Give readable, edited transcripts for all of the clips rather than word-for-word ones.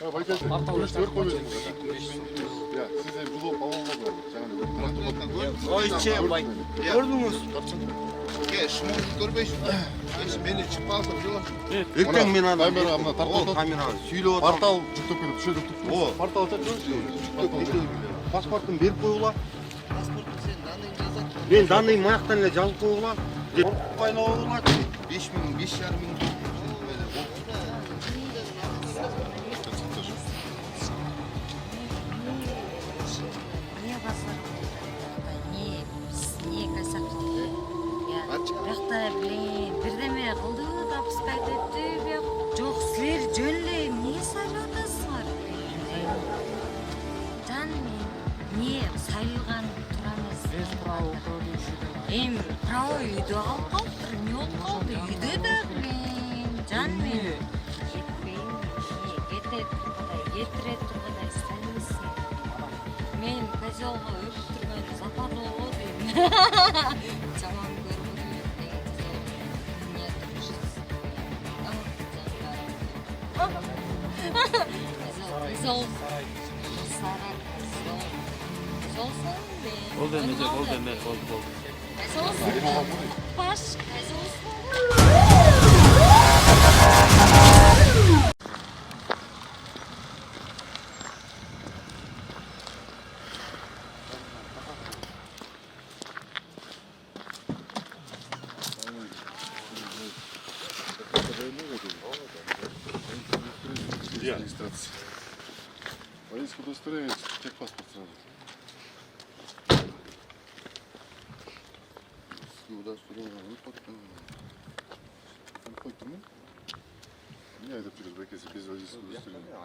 байкасын күрішті өрт қойып өзіңіз. Я, сіз hem жылу балалығы жаңағы Ойче, бай. Көрдіңіз? Шмонды көрбейсің. Мені шықпасып жылы. Ертең мен ана камера тартып камераға сөйлеп отырмын. портал жүктеп кетіп түседі. О, Портал тартып паспортын беріп қойғыла. Паспортын сен данныйын жазады. Мен данный маяқтан эле жазып қойғыла. Байлауға 5.000, 5.500. Бияқта білейін, бірдеме қылды, тапыспайды етті, бияқ. Жоқ, сілер жөнле, не сайлы атасыңар? Жан мен, не сайлыған тұрамыз? Без права управления Эм, право үйді алып қалыптыр, не от қалды? Үйді да білейін, жан мен. Кетпейін, етіре тұрғыдай сәлмесін. Мен козелға өп тұрған запад олғы деймін. Жаман көрмейін. Oldu emecek, oldu emek, oldu. Baş, регистрация. Водительское удостоверение, техпаспорт сразу. Не айдап жүреді бәкесі без водительского удостоверения.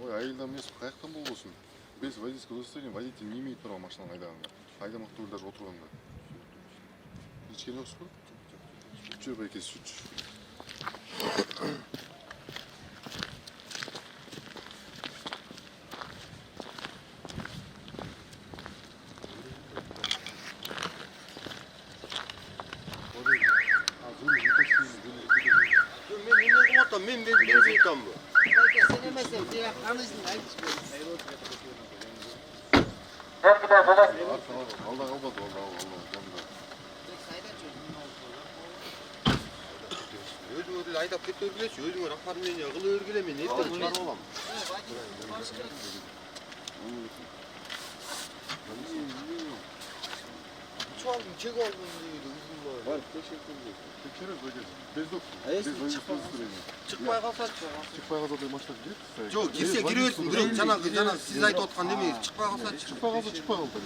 Ой, айылдан емес, қаяқтан бол болсын. Без водительского удостоверения водитель не имеет права машинаны айдағанда. Айдамақ түгіл даже отырғанда. Ішкен жоқсыз ба? Жүр бәкесі, сүт. Мен бейтам bu. Sen emezsen, diye kanızın aynı şey. Алда қалбады, Өзіңөр айдап кетіп өргілесі, өзіңөр оформление қылып өргіле, мен ертең шығарып аламын. Çuvaldım, çek aldım deydi, uzun var. Var, tekşerez бәкесі. Без водительского удостоверения. Çıkmaya kalsa Шықпай қалса да машина кіреді. Жоқ, кирсе кире берсін, direkt жаңа сіз айтып отқан демей, шықпай қалса Шықпай қалса шықпай қалды.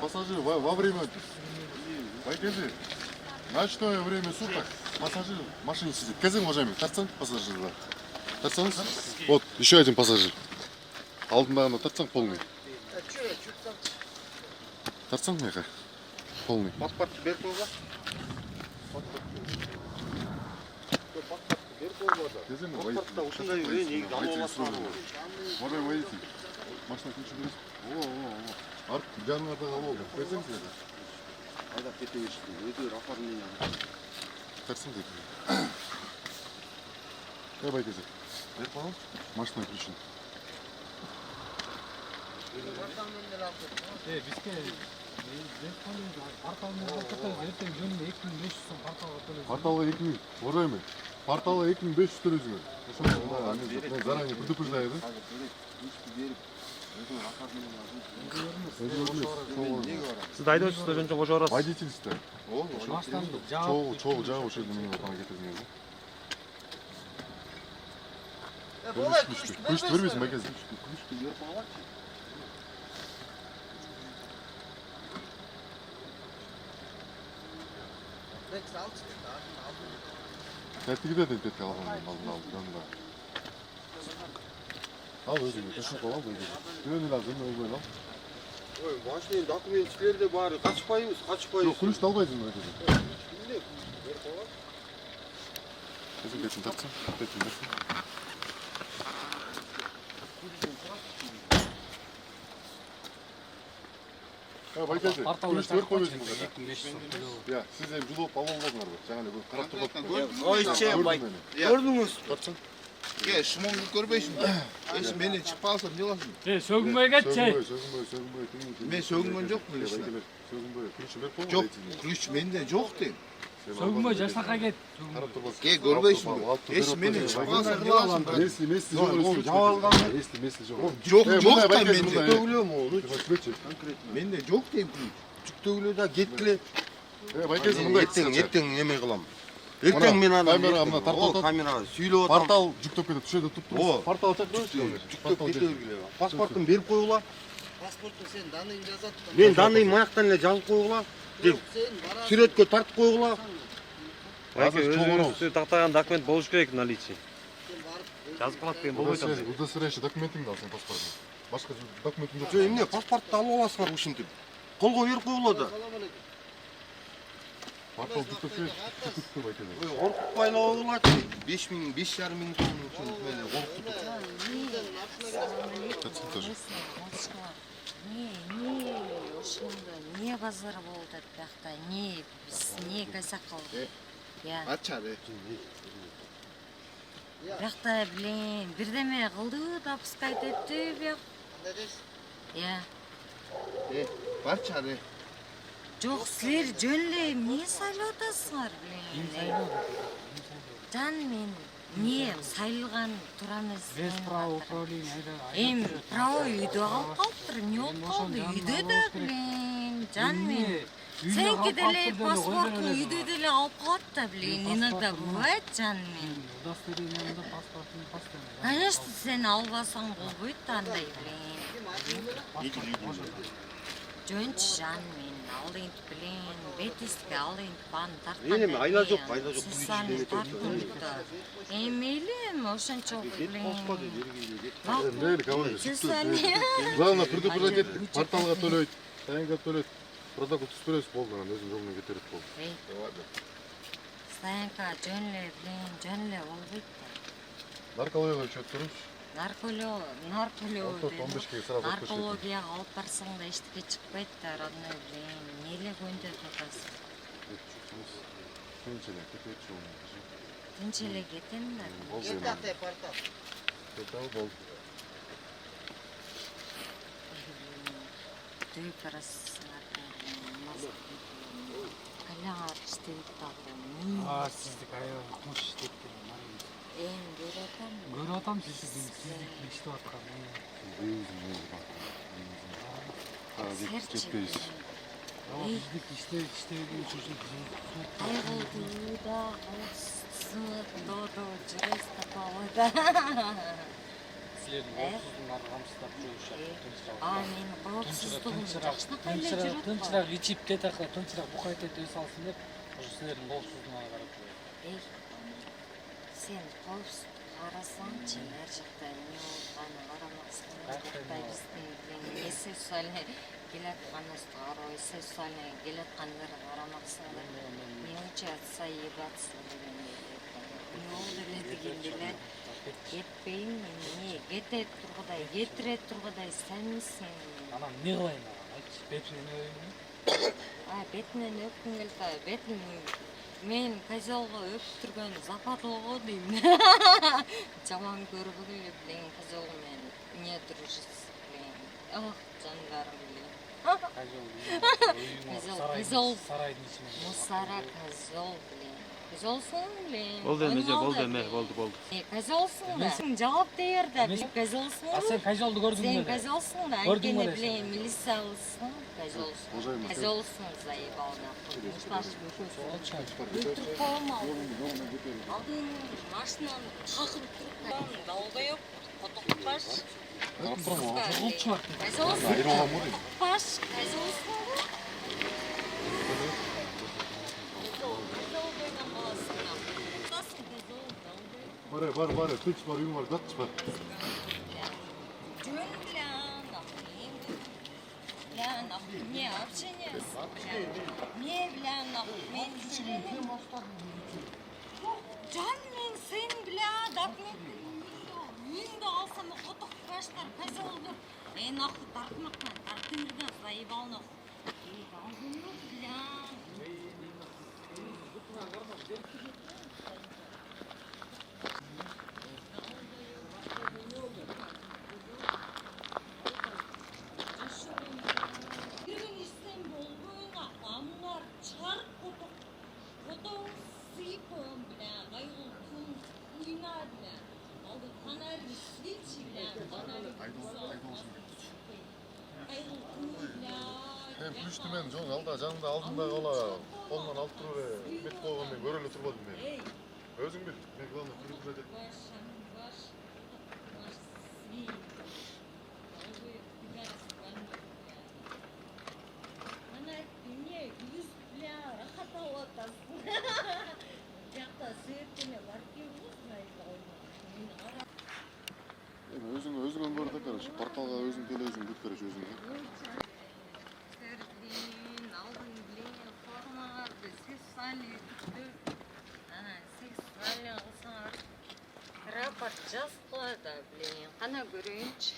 Пассажир во время байкеде ночное время суток пассажир в машине сидит. Казин, уважаемый, тартсаң пассажирда. Тартсаңыз? Вот, еще один пассажир. Алдындағына тартсаң полный. Тартсаң меха? Полный. Паспортты беріп қойға? Казин, Паспортта осындай негізі алып аласың. Уважаемый водитель, машина ключі бересің? Арт жаныңарда қалып олды. Берсең сіздерді? Айдап кете бершін, өздері оформление. Тартсаң дейді. Бай кезек. Беріп қалам? Машина ключін. Порталға 2000, уважаемый. Порталға 2500 төлейсіңер. Мен заранее предупреждаю, да? Сіз айдап жүрсіз, жөн жоқ ожарасыз. Водительсті. Çoğu жағы осы жерде менің отаңа кетірдіңіз. Күшті бермейсің бәкесі. Тәртігі де бетке алған. Al özünü, kaçın kolan bu gibi. Güvenli lazım, öyle al. Oy, başlayın dokumentçileri de bari kaçpayız. Yok, kuruş da almayızın öyle dedi. Ne? Ver kolan. Kızım geçin tatsın, geçin tatsın. байкеже, күрішті бір қойбайсың бұл. 2500 сом. Я, сіз hem judo palon болдыңар ғой. Жаңа бұл қарап тұрып. Ойше бай. Көрдіңіз? Тартсын. Шмонды көрбейсің. Мені шықпай алсам не қыласың? Сөгінбей кетші. Сөгінбей. Мен сөгінген жоқпын. Сөгінбей. Күрішті бір қойбай. Жоқ, күріш менде жоқ дейм. Сөгінбей жасаққа кет. Қарап тұрбас. Көрбейсің бе? Мені шықпай алсам не қыласың? Месли жоқ. Жауалған. Месли жоқ. Жоқ та менде. Төгілем ол. Менде жоқ дейм күріш. Жүктөгіледа кеткіле. Байкеже мындай Ертең неме қылам. Ертең мен ана камера мына тартып камера сөйлеп отырам. портал жүктеп кетеді. Түшеді тұп О, тұр. Портал чакырып жүктеп кете бергіле. Паспортын беріп қойғыла. Паспортты сен даның жазады. Мен данный маяқтан эле жазып қойғыла. Сүретке тартып қойғыла. Азыр чоңорабыз. Өзү тактаган документ болуш керек наличие. Жазып калат деген болбойт анда. Удостоверяющий документиңди ал сен паспортун. Башка документиң Жо эмне паспортты алып аласыңар ушинтип. Колго берип койгула да. Портал жүктеп кетеді. Жүктеп байкеже. Коркутпай эле койгула. 5000, 5,5 сом үчүн мени коркутуп. Тартсын тоже. Не базар болуп атат биякта, не кайсак кылды. Я. Ачады. Биякта билен бирдеме кылды, допускать этти бияк. Я. Барчады. Жок, силер жөн эле эмне сайлап атасыңар билен. Жан мен не сайлган тура эмес. Без права управления айда. Эми право үйдө алып калыптыр, эмне болуп калды? Үйдө да билен. Жан мен. Сенки деле паспортун үйдө деле алып калат да билен. Иногда бывает, жан мен. Удостоверениемде паспортун постоянно. Конечно, сен албасаң болбойт да андай билен. Жөнчү жан мен, ал энтип билен, бетиске ал энтип бааны тарткан. Эми айла жок, айла жок. Сисаны тартканда. Мейлі, ошончо билен. Мейли, кабай. Сисаны. Главное предупредить, порталга төлөйт, тайынга төлөйт. Протокол түзбөйсүз болду, анан өзүм жолуна кетерет болду. Стоянка жөн эле билен, жөн эле болбойт да. Наркологияга өчөттүрүш. Наркологияга алып барсаң да эчтеке чыкпайт да, родной билен. Эмне көндөп атасың? Тынч эле кетет жолуна. Тынч эле кетем да. Кетате портал. Портал болду. Дөй парасыңар. Каляңар иштебейт дагы. Сиздик аял кумуш иштеп келген. Эми көрүп атам. Көрүп атам сиздик иштеп аткан. Жетпейбиз. Биздик иштебеген үчүн Кайгылды да, доdo жүрөс катабайда. силердин коопсуздугун камсыздап жүрүшөт. Мен коопсуздугун жакшынакай эле жүрөт. Тынчыраак ичип кете калса, тынчыраак букайт эте салсын деп, ошо силердин коопсуздугуңарга карап жүрөт. Сен коопсуздук карасаңчы, ар жакта эмне болгонун карамаксың. Жакта биздин сексуальный келатканыбызды карабай, сексуальный келаткандарды карамаксыңдар. Не учатся ебаться дегенде. Не болду эле дегенде эле кетпейм, эмне кете тургудай, кетире тургудай сенмисиң. Анан эмне кылайын анан? Айтчы, бетинен өйүнбү? Бетинен өпкүң келсе, бетин мен козелго өптүргөн западлого дейм. Жаман көрбөгүлө билен козел менен эмне дружить билен. Жандарым билен. Козел Сарайдын ичинен. мусара козел билен. Козелсуң билен. Болду эме, болду. Козелсуң да. Жауап бер да, козелсуң. Сен козелду көрдүң Сен беле? козелсуң да, Көрдүң анткени беле? билен милициялысың, козелсуң. Козелсуң заебална. Өлтүрүп коем алдын машинаны какырып туруп долбоёб, котокпаш. Кулчу бар. Козелсуң. Паш, козелсуң. Бар, тынч бар, үйүң бар, жатчы бар. Жөн билен, не общение, не билен, мен жан мен сен бля, документ үйүндө алсам коток баштар козелдур. Нахуй тартмакман, тартырда заебал нахуй. Hem күчтү мен жол алда жаныңда алдында кала колунан алып туруп эле бет койгон мен көрө эле турбадым мен. Өзүң бил, мен главное күрүп эле. Өзүңөн көр да, короче, порталга өзүң төлөйсүң бүт, короче, өзүң. Рапорт жазылады, блин, қана көрейінші.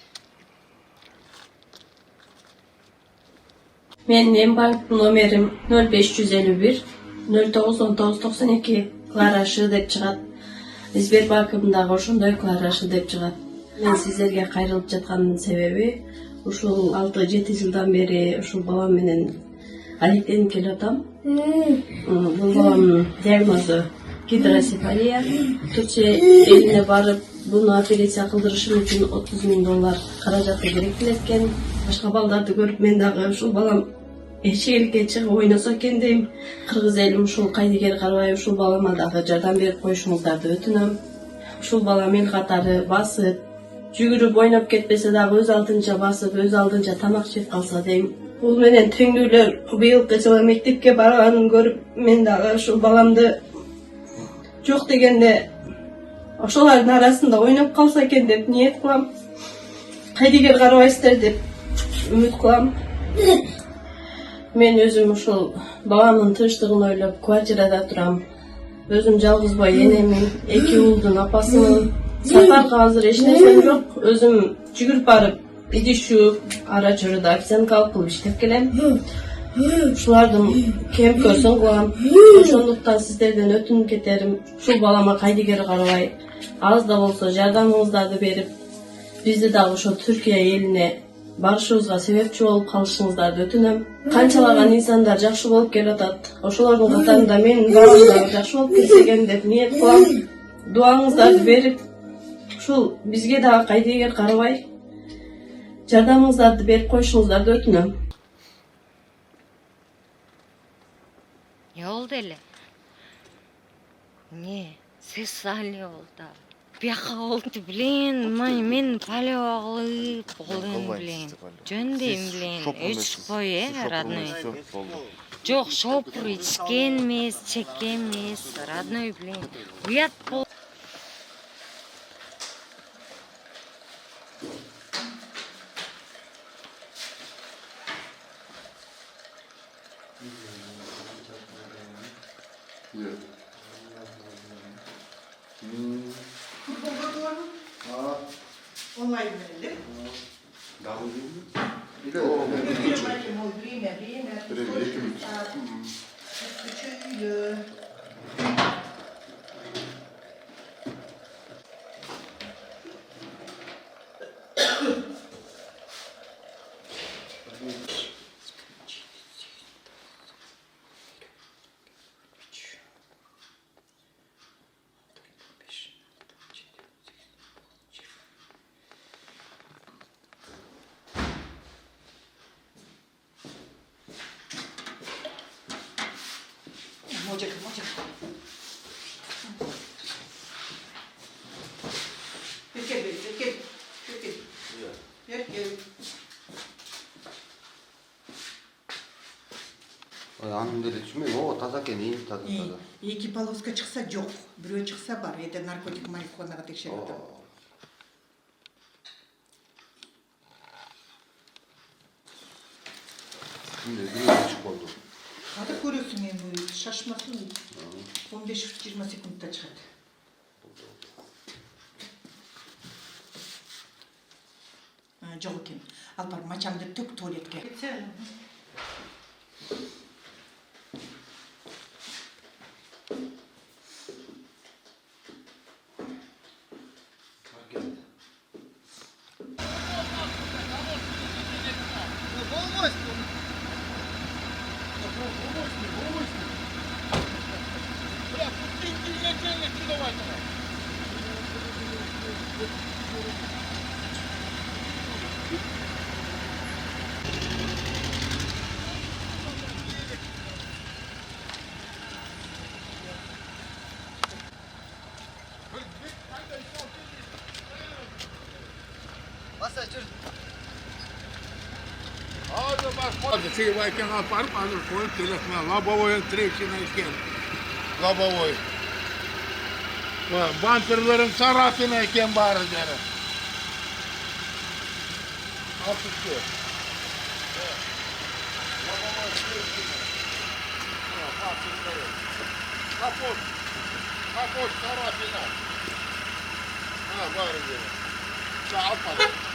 Benim bank numerim 0551 091992 Klaraşı dep çıgat. Сбербанкымдағы ошондой Кларашы деп чыгат. Мен сиздерге кайрылып жаткандын себеби ушул 6-7 жылдан бери ушул балам менен алектенип келатам. Бул баламдын диагнозу гидросефалия. Түркче элине барып, буну операция кылдырышым үчүн $30.000 каражаты керек экен. Башка балдарды көрүп мен дагы ушул балам эшикке чыгып ойносо экен дейм. Кыргыз элим ушул кайдыгер карабай ушул балама дагы жардам берип коюшуңуздарды өтүнөм. Ушул балам эл катары басып, жүгүрүп ойноп кетпесе дагы өз алдынча басып, өз алдынча тамак жеп калса дейм. Бул менен теңдүүлөр быйылкы жылы мектепке барганын көрүп, мен дагы ушул баламды жок дегенде ошолордун арасында ойноп калса экен деп ниет кылам. Кайдыгер карабайсыздар деп үмүт кылам. Мен өзүм ушул баламдын тынчтыгын ойлоп квартирада турам. Өзүм жалгызбай энемин, 2 уулдун апасымын. Сапарга азыр эч нерсем жок. Өзүм жүгүрүп барып, идиш жууп, ара чоруда официанткалык кылып иштеп келем. Ушулардын кем-көрсүн кылам. Ошондуктан сиздерден өтүнүп кетерим, ушул балама кайдыгер карабай, аз да болсо жардамыңыздарды берип, бизди дагы ошо Түркия элине барышыбызга себепчи болуп калышыңыздарды өтүнөм. Канчалаган инсандар жакшы болуп келатат. Ошолордун катарында менин балам дагы жакшы болуп кетсе экен деп ниет кылам. Дуаңыздарды берип, ушул бизге дагы кайдыгер карабай, жардамыңыздарды берип коюшуңуздарды өтүнөм. Oldu ele. Ne? Ses sali oldu. Biyaka oldu bilen, men paleo alıp olun bilen. Jöndeyim bilen. Üç koy родной. Жоқ, шопыр içken емес, çeken емес, родной bilen. Uyat bol. Онлайн менде. Мочек. Erkek. Анын деле түшүнбөйм, ого таза экен, ийин таза. Эки полоска чыкса жок, бирөө чыкса бар. Эде наркотик марихуанага текшерип атам. Күндө бирөө чыгып болду. Ада көрөсүң эми шашмасын 15-20 секундта чыгат. Жок экен. Ал бар мачамды төк туалетке. Ты вайкен апарып, аныр қойып келесің, лобовойын трещина екен. Лобовой. Бамперлерің царапина екен бары дәрі. Алты түсті. Капот царапина. Бары дәрі. Алпады.